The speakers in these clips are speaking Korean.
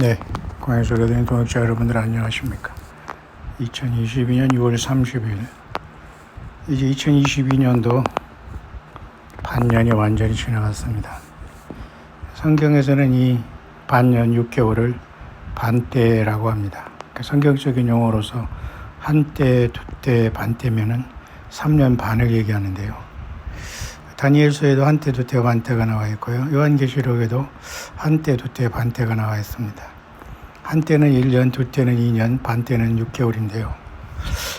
네, 광야소리가 들리는 동역자 여러분들 안녕하십니까? 2022년 6월 30일 이제 2022년도 반년이 완전히 지나갔습니다. 성경에서는 이 반년 6개월을 반때라고 합니다. 그러니까 성경적인 용어로서 한때, 두때, 반때면은 3년 반을 얘기하는데요. 다니엘서에도 한때, 두때, 반때가 나와 있고요. 요한계시록에도 한때, 두때, 반때가 나와 있습니다. 한때는 1년, 두때는 2년, 반때는 6개월인데요.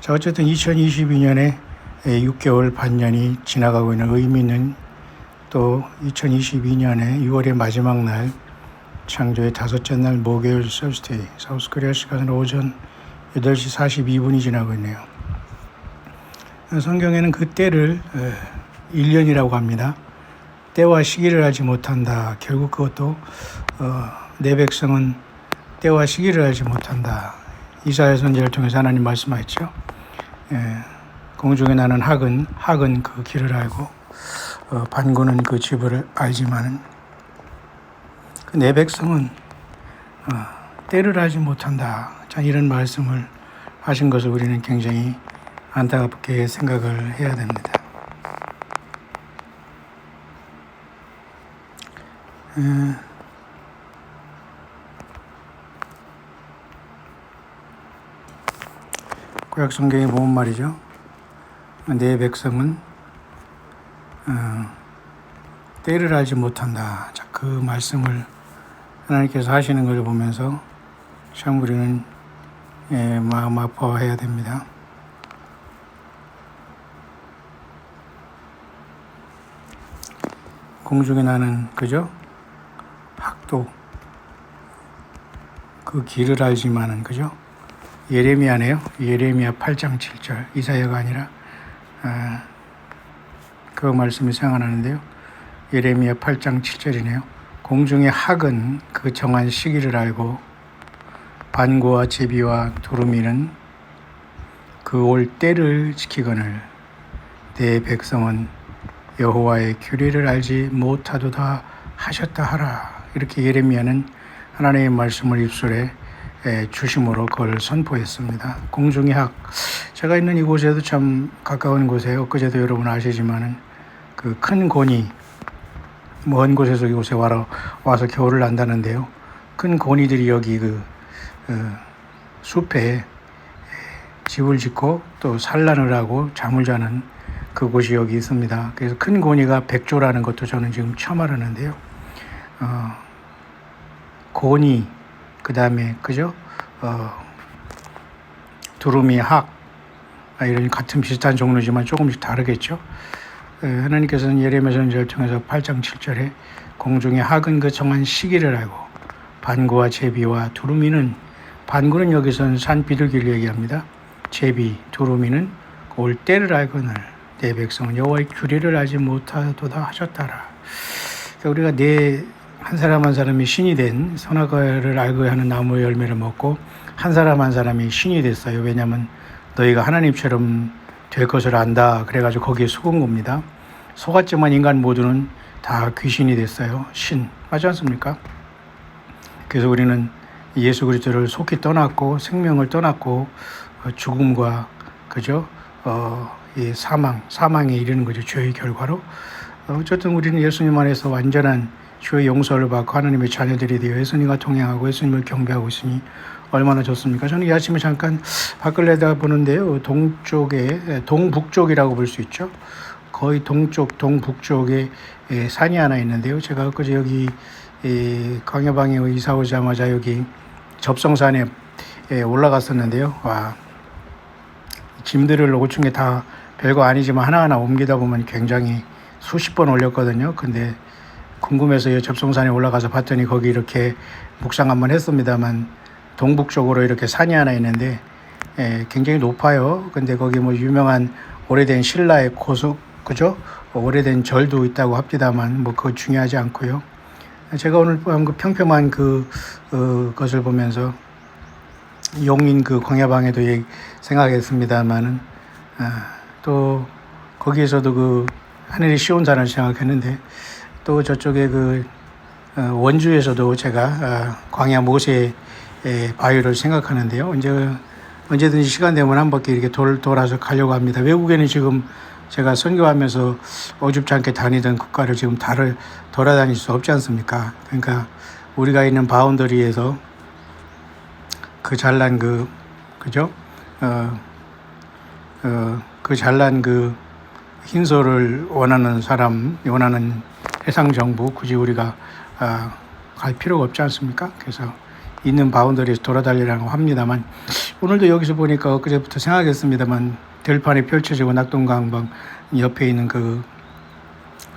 자, 어쨌든 2022년에 6개월 반년이 지나가고 있는 의미는 또 2022년에 6월의 마지막 날 창조의 다섯째 날 목요일 서스데이 사우스코리아 시간으로 오전 8시 42분이 지나고 있네요. 성경에는 그 때를 1년이라고 합니다. 때와 시기를 알지 못한다. 결국 그것도 내 백성은 때와 시기를 알지 못한다. 이사야 선지자를 통해서 하나님 말씀하셨죠. 공중에 나는 학은 그 길을 알고 반구는 그 지부를 알지만은 그 내 백성은 때를 알지 못한다. 자, 이런 말씀을 하신 것을 우리는 굉장히 안타깝게 생각을 해야 됩니다. 구약 성경에 보면 말이죠. 내 백성은 때를 알지 못한다. 자, 그 말씀을 하나님께서 하시는 걸 보면서 참 우리는 마음 아파해야 됩니다. 공중에 나는 그죠? 학도 그 길을 알지만은 그죠? 예레미야네요. 예레미야 8장 7절 이사야가 아니라 그 말씀이 생각나는데요. 예레미야 8장 7절이네요. 공중의 학은 그 정한 시기를 알고 반구와 제비와 두루미는 그 올 때를 지키거늘 내 백성은 여호와의 규례를 알지 못하도다 하셨다 하라. 이렇게 예레미야는 하나님의 말씀을 입술에 주심으로 그걸 선포했습니다. 공중의 학, 제가 있는 이곳에도 참 가까운 곳에 엊그제도 여러분 아시지만은 그 큰 곤이 먼 곳에서 이곳에 와서 겨울을 난다는데요. 큰 곤이들이 여기 그 숲에 집을 짓고 또 산란을 하고 잠을 자는 그곳이 여기 있습니다. 그래서 큰 곤이가 백조라는 것도 저는 지금 처음 알았는데요. 곤이 그 다음에 그죠? 두루미, 학 이런 같은 비슷한 종류지만 조금씩 다르겠죠. 하나님께서는 예레미야 선지자를 통해서 8장 7절에 공중의 학은 그 정한 시기를 알고 반구와 제비와 두루미는 반구는 여기서는 산 비둘기를 얘기합니다. 제비, 두루미는 올 때를 알거늘 내 백성은 여호와의 규례를 알지 못하도다 하셨다라. 우리가 한 사람 한 사람이 신이 된 선악과를 알고 하는 나무의 열매를 먹고 한 사람 한 사람이 신이 됐어요. 왜냐하면 너희가 하나님처럼 될 것을 안다. 그래가지고 거기에 속은 겁니다. 속았지만 인간 모두는 다 귀신이 됐어요. 신. 맞지 않습니까? 그래서 우리는 예수 그리스도를 속히 떠났고 생명을 떠났고 죽음과 그죠? 이 사망에 이르는 거죠. 죄의 결과로. 어쨌든 우리는 예수님 안에서 완전한 주의 용서를 받고 하나님의 자녀들이 되어 예수님과 동행하고 예수님을 경배하고 있으니 얼마나 좋습니까? 저는 이 아침에 잠깐 밖을 내다보는데요. 동북쪽이라고 볼 수 있죠. 거의 동북쪽에 산이 하나 있는데요. 제가 엊그제 여기 광야방에 이사 오자마자 여기 접성산에 올라갔었는데요. 와, 짐들을 5층에 다 별거 아니지만 하나하나 옮기다 보면 굉장히 수십 번 올렸거든요. 근데 궁금해서 이 접성산에 올라가서 봤더니 거기 이렇게 묵상 한번 했습니다만 동북쪽으로 이렇게 산이 하나 있는데 굉장히 높아요. 근데 거기 뭐 유명한 오래된 신라의 고수 그죠? 오래된 절도 있다고 합니다만 뭐 그거 중요하지 않고요. 제가 오늘 그 평평한 것을 보면서 용인 그 광야방에도 생각했습니다만은 또 거기에서도 그 하늘이 시온산을 생각했는데 또 저쪽에 그 원주에서도 제가 광야 모세 바위를 생각하는데요. 언제든지 시간 되면 한 바퀴 이렇게 돌아서 가려고 합니다. 외국에는 지금 제가 선교하면서 어줍지 않게 다니던 국가를 지금 돌아다닐 수 없지 않습니까? 그러니까 우리가 있는 바운더리에서 그 잘난 그죠? 그 잘난 흰소를 원하는 해상 정부 굳이 우리가 갈 필요가 없지 않습니까? 그래서 있는 바운더리에서 돌아다니라고 합니다만, 오늘도 여기서 보니까 엊그제부터 생각했습니다만, 들판에 펼쳐지고 낙동강방 옆에 있는 그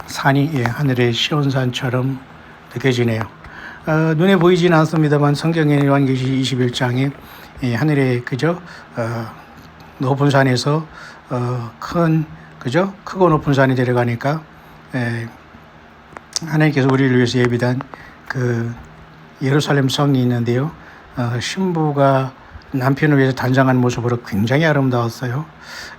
산이 하늘의 시온산처럼 느껴지네요. 눈에 보이지는 않습니다만 성경의 요한계시 21장에 하늘의 높은 산에서 크고 높은 산이 데려가니까 하나님께서 우리를 위해서 예비한 그 예루살렘 성이 있는데요. 신부가 남편을 위해서 단장한 모습으로 굉장히 아름다웠어요.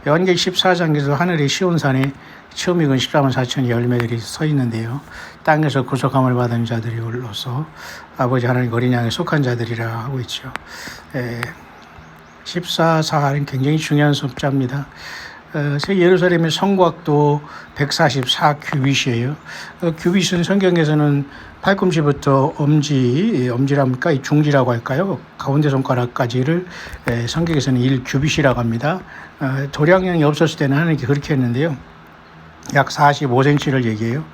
요한계시 14장에서 하늘의 시온산에 처음 익은 14만 4천의 열매들이 서 있는데요. 땅에서 구속함을 받은 자들이로서 아버지 하나님 어린 양에 속한 자들이라 하고 있죠. 14사는 굉장히 중요한 숫자입니다. 예루살렘의 성곽도 144규빗이에요. 규빗은 성경에서는 팔꿈치부터 엄지랍니까? 중지라고 할까요? 가운데 손가락까지를 성경에서는 1규빗이라고 합니다. 도량형이 없었을 때는 하나님께 그렇게 했는데요. 약 45cm를 얘기해요.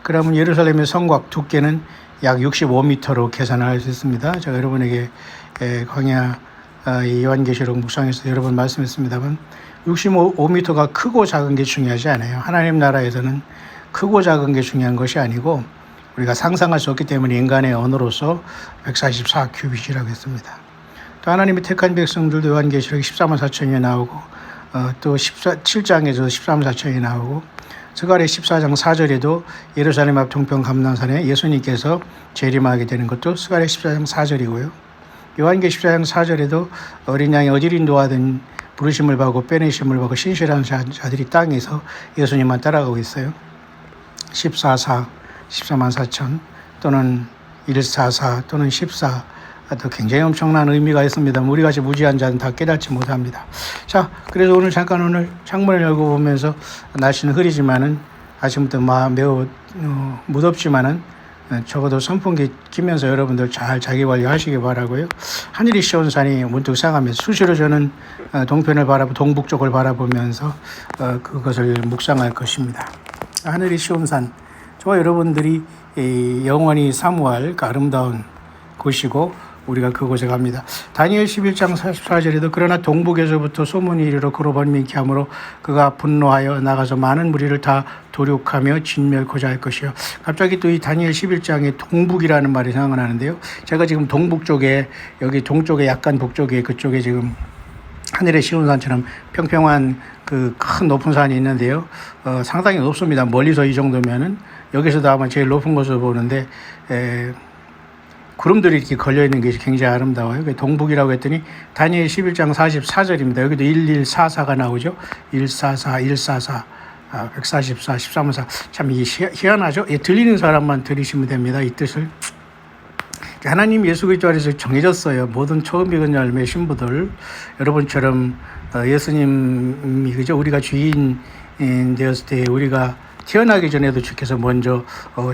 그러면 예루살렘의 성곽 두께는 약 65m로 계산을 할 수 있습니다. 제가 여러분에게 광야 요한계시록 묵상에서 여러 번 말씀했습니다만 65m가 크고 작은 게 중요하지 않아요. 하나님 나라에서는 크고 작은 게 중요한 것이 아니고 우리가 상상할 수 없기 때문에 인간의 언어로서 144규빗이라고 했습니다. 또 하나님의 택한 백성들도 요한계시록 14만 4천이 나오고 또 7장에서 14만 4천이 나오고 스가랴 14장 4절에도 예루살렘 앞 동편 감람산에 예수님께서 재림하게 되는 것도 스가랴 14장 4절이고요. 요한계시 14장 4절에도 어린 양이 어디를 인도하든 부르심을 받고 빼내심을 받고 신실한 자들이 땅에서 예수님만 따라가고 있어요. 14사, 14만 4천 또는 144 또는 14 또 굉장히 엄청난 의미가 있습니다. 우리같이 무지한 자는 다 깨닫지 못합니다. 자, 그래서 오늘 창문을 열고 보면서 날씨는 흐리지만은 아침부터 매우 무덥지만은 적어도 선풍기 키면서 여러분들 잘 자기 관리하시기 바라고요. 하늘이 시온산이 문득 생각하면서 수시로 저는 동북 쪽을 바라보면서 그것을 묵상할 것입니다. 하늘이 시온산, 저와 여러분들이 영원히 사모할 그 아름다운 곳이고 우리가 그곳에 갑니다. 다니엘 11장 44절에도 그러나 동북에서부터 소문이 이르러 그로 번민케 하므로 그가 분노하여 나가서 많은 무리를 다 도륙하며 진멸코자 할 것이요. 갑자기 또 이 다니엘 11장에 동북이라는 말이 생각나는데요. 제가 지금 동북 쪽에 여기 동쪽에 약간 북쪽에 그쪽에 지금 하늘의 시온산처럼 평평한 그 큰 높은 산이 있는데요. 상당히 높습니다. 멀리서 이 정도면은 여기서도 아마 제일 높은 곳을 보는데 구름들이 이렇게 걸려있는 것이 굉장히 아름다워요. 동북이라고 했더니 다니엘 11장 44절입니다. 여기도 1144가 나오죠. 144, 144, 144, 13사. 참 이게 희한하죠. 들리는 사람만 들으시면 됩니다. 이 뜻을. 하나님 예수 그리스도 안에서 정해졌어요. 모든 처음 익은 열매 신부들 여러분처럼 예수님이 우리가 주인 되었을 때 우리가 태어나기 전에도 주께서 먼저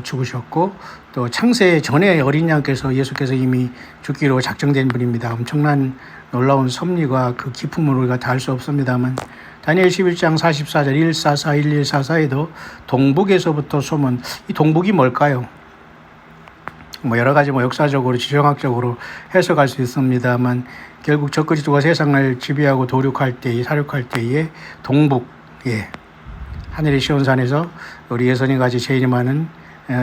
죽으셨고 또 창세 전에 어린 양께서 예수께서 이미 죽기로 작정된 분입니다. 엄청난 놀라운 섭리가 그 기품을 우리가 다 알 수 없습니다만 다니엘 11장 44절 144, 1144에도 동북에서부터 소문, 이 동북이 뭘까요? 여러 가지 역사적으로 지정학적으로 해석할 수 있습니다만 결국 적그리스도가 세상을 지배하고 도륙할 때, 사륙할 때에 동북, 하늘의 시온산에서 우리 예수님 같이 재림하는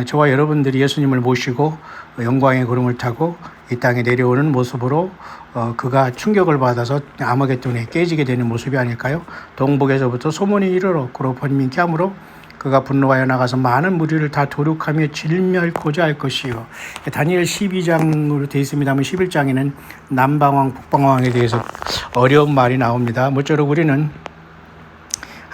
저와 여러분들이 예수님을 모시고 영광의 구름을 타고 이 땅에 내려오는 모습으로 그가 충격을 받아서 아마겟돈에 깨지게 되는 모습이 아닐까요? 동북에서부터 소문이 이르러 그로 번민케 하므로 그가 분노하여 나가서 많은 무리를 다 도륙하며 진멸코자 할 것이요. 다니엘 12장으로 되어 있습니다만 11장에는 남방왕, 북방왕에 대해서 어려운 말이 나옵니다. 모쪼록 우리는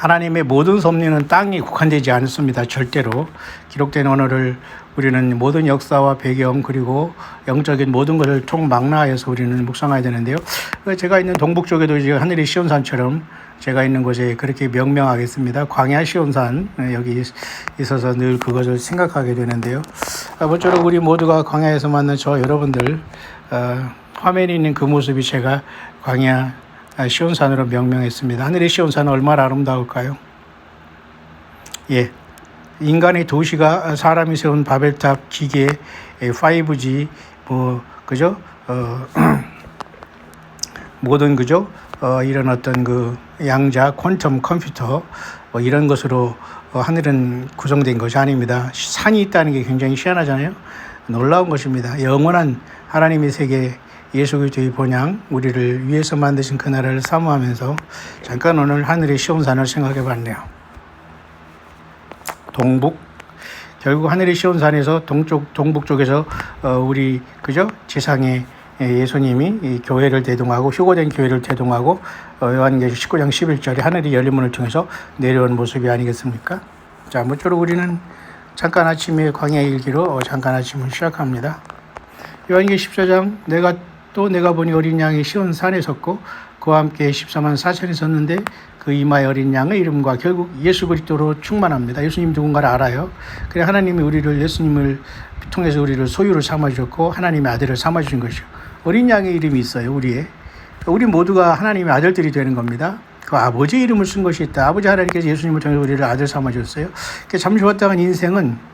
하나님의 모든 섭리는 땅에 국한되지 않습니다. 절대로. 기록된 언어를 우리는 모든 역사와 배경 그리고 영적인 모든 것을 총망라해서 우리는 묵상해야 되는데요. 제가 있는 동북 쪽에도 이제 하늘이 시온산처럼 제가 있는 곳에 그렇게 명명하겠습니다. 광야 시온산 여기 있어서 늘 그것을 생각하게 되는데요. 모쪼록 우리 모두가 광야에서 만난 저 여러분들 화면에 있는 그 모습이 제가 광야 시온산으로 명명했습니다. 하늘의 시온산은 얼마나 아름다울까요? 예, 인간의 도시가 사람이 세운 바벨탑 기계 5G 그죠? 모든 그죠? 이런 어떤 그 양자 퀀텀 컴퓨터 이런 것으로 하늘은 구성된 것이 아닙니다. 산이 있다는 게 굉장히 희한하잖아요. 놀라운 것입니다. 영원한 하나님의 세계 예수 그리스도의 본향 우리를 위해서 만드신 그 나라를 사모하면서 잠깐 오늘 하늘의 시온산을 생각해 봤네요. 동북 결국 하늘의 시온산에서 동북 쪽에서 우리 그죠? 지상의 예수님이 이 교회를 대동하고 휴거된 교회를 대동하고 요한계시록 19장 11절에 하늘이 열린 문을 통해서 내려온 모습이 아니겠습니까? 자, 모쪼록 우리는 잠깐 아침에 광야의 일기로 잠깐 아침을 시작합니다. 요한계시록 14장 내가 보니 어린 양이 시온산에 섰고 그와 함께 14만 4천이 섰는데 그 이마에 어린 양의 이름과 결국 예수 그리스도로 충만합니다. 예수님 누군가를 알아요. 그래 하나님이 예수님을 통해서 우리를 소유를 삼아주셨고 하나님의 아들을 삼아주신 것이요. 어린 양의 이름이 있어요. 우리 모두가 하나님의 아들들이 되는 겁니다. 그 아버지의 이름을 쓴 것이 있다. 아버지 하나님께서 예수님을 통해서 우리를 아들 삼아주셨어요. 잠시 왔다간 인생은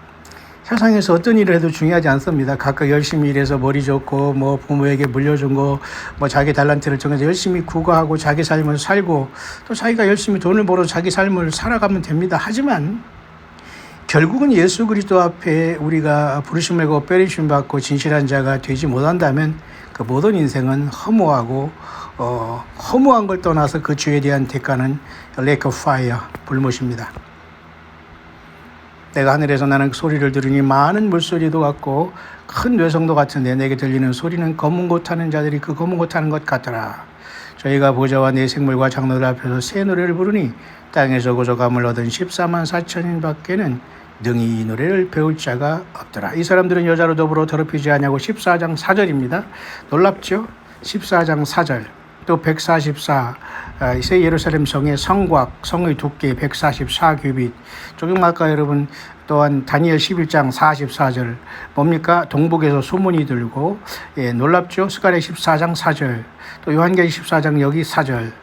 세상에서 어떤 일을 해도 중요하지 않습니다. 각각 열심히 일해서 머리 좋고 부모에게 물려준 거 자기 달란트를 통해서 열심히 구가하고 자기 삶을 살고 또 자기가 열심히 돈을 벌어서 자기 삶을 살아가면 됩니다. 하지만 결국은 예수 그리스도 앞에 우리가 부르심을 받고 빼리심 받고 진실한 자가 되지 못한다면 그 모든 인생은 허무하고 허무한 걸 떠나서 그 죄에 대한 대가는 lake of fire, 불못입니다. 내가 하늘에서 나는 소리를 들으니 많은 물소리도 같고 큰 뇌성도 같은데 내게 들리는 소리는 검은 고 타는 자들이 그 검은 고 타는 것 같더라. 저희가 보좌와 내 생물과 장로들 앞에서 새 노래를 부르니 땅에서 고소감을 얻은 14만 4천인 밖에는 능히 이 노래를 배울 자가 없더라. 이 사람들은 여자로 더불어 더럽히지 아니하고 14장 4절입니다. 놀랍죠? 14장 4절. 또 144, 새 예루살렘 성의 성곽, 성의 두께 144규빗. 조금 아까 여러분 또한 다니엘 11장 44절. 뭡니까? 동북에서 소문이 들고, 놀랍죠? 스가랴 14장 4절. 또 요한계시록 14장 여기 4절.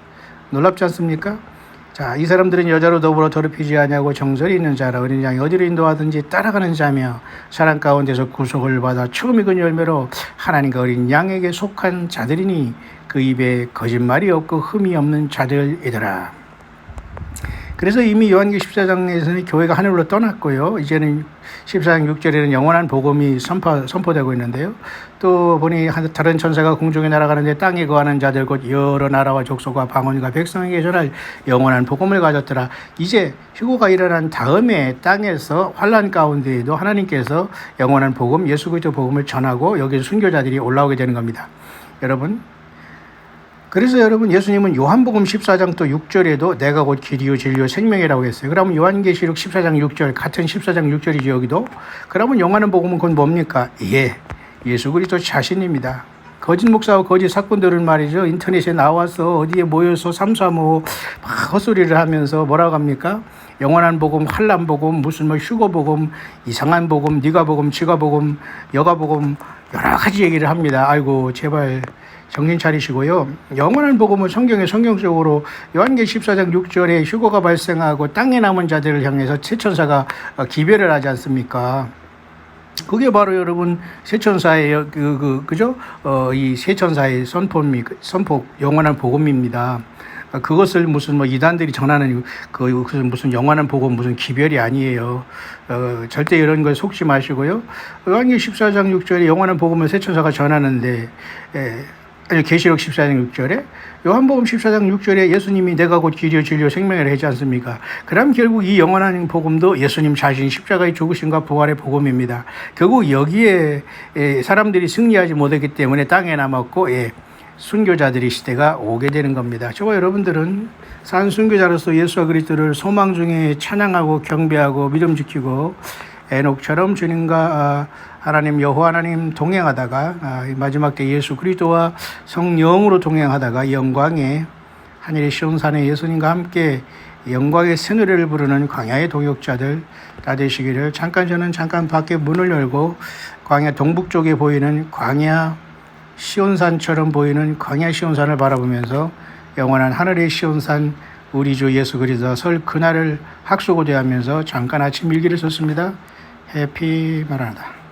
놀랍지 않습니까? 자, 이 사람들은 여자로 더불어 더럽히지 아니하고 정절이 있는 자라 어린 양이 어디로 인도하든지 따라가는 자며 사람 가운데서 구속을 받아 처음 익은 열매로 하나님과 어린 양에게 속한 자들이니 그 입에 거짓말이 없고 흠이 없는 자들이더라. 그래서 이미 요한계시록 14장에서는 교회가 하늘로 떠났고요. 이제는 14장 6절에는 영원한 복음이 선포되고 있는데요. 또 보니 다른 천사가 공중에 날아가는데 땅에 거하는 자들 곧 여러 나라와 족속과 방언과 백성에게 전할 영원한 복음을 가졌더라. 이제 휴거가 일어난 다음에 땅에서 환난 가운데에도 하나님께서 영원한 복음, 예수 그리스도 복음을 전하고 여기서 순교자들이 올라오게 되는 겁니다. 그래서 여러분 예수님은 요한복음 14장 또 6절에도 내가 곧 길이요 진리요 생명이라고 했어요. 그러면 요한계시록 14장 6절 같은 14장 6절이죠 여기도. 그러면 영원한 복음은 그건 뭡니까? 예수 그리스도 자신입니다. 거짓 목사와 거짓 사건들은 말이죠. 인터넷에 나와서 어디에 모여서 삼삼오오 막 헛소리를 하면서 뭐라고 합니까? 영원한 복음, 환난 복음, 무슨 휴거 복음, 이상한 복음, 네가 복음, 지가 복음, 여가 복음 여러 가지 얘기를 합니다. 아이고 제발 정신 차리시고요. 영원한 복음은 성경적으로 요한계시록 14장 6절에 휴거가 발생하고 땅에 남은 자들을 향해서 새 천사가 기별을 하지 않습니까? 그게 바로 여러분 새 천사의 그죠? 이 새 천사의 선포 영원한 복음입니다. 그것을 무슨 이단들이 전하는 그것은 무슨 영원한 복음 무슨 기별이 아니에요. 절대 이런 거에 속지 마시고요. 요한계시록 14장 6절에 영원한 복음을 새 천사가 전하는데 계시록 14장 6절에 요한복음 14장 6절에 예수님이 내가 곧 길이요 진리요 생명이라 하지 않습니까? 그럼 결국 이 영원한 복음도 예수님 자신 십자가의 죽으심과 부활의 복음입니다. 결국 여기에 사람들이 승리하지 못했기 때문에 땅에 남았고 순교자들의 시대가 오게 되는 겁니다. 저와 여러분들은 산 순교자로서 예수와 그리스도를 소망 중에 찬양하고 경배하고 믿음 지키고 에녹처럼 주님과 하나님 여호와 하나님 동행하다가 마지막 때 예수 그리스도와 성령으로 동행하다가 영광의 하늘의 시온산에 예수님과 함께 영광의 새 노래를 부르는 광야의 동역자들 다 되시기를. 저는 잠깐 밖에 문을 열고 광야 동북쪽에 보이는 광야 시온산처럼 보이는 광야 시온산을 바라보면서 영원한 하늘의 시온산 우리 주 예수 그리스도와 설 그날을 학수고대하면서 잠깐 아침 일기를 썼습니다. 해피 마라나다.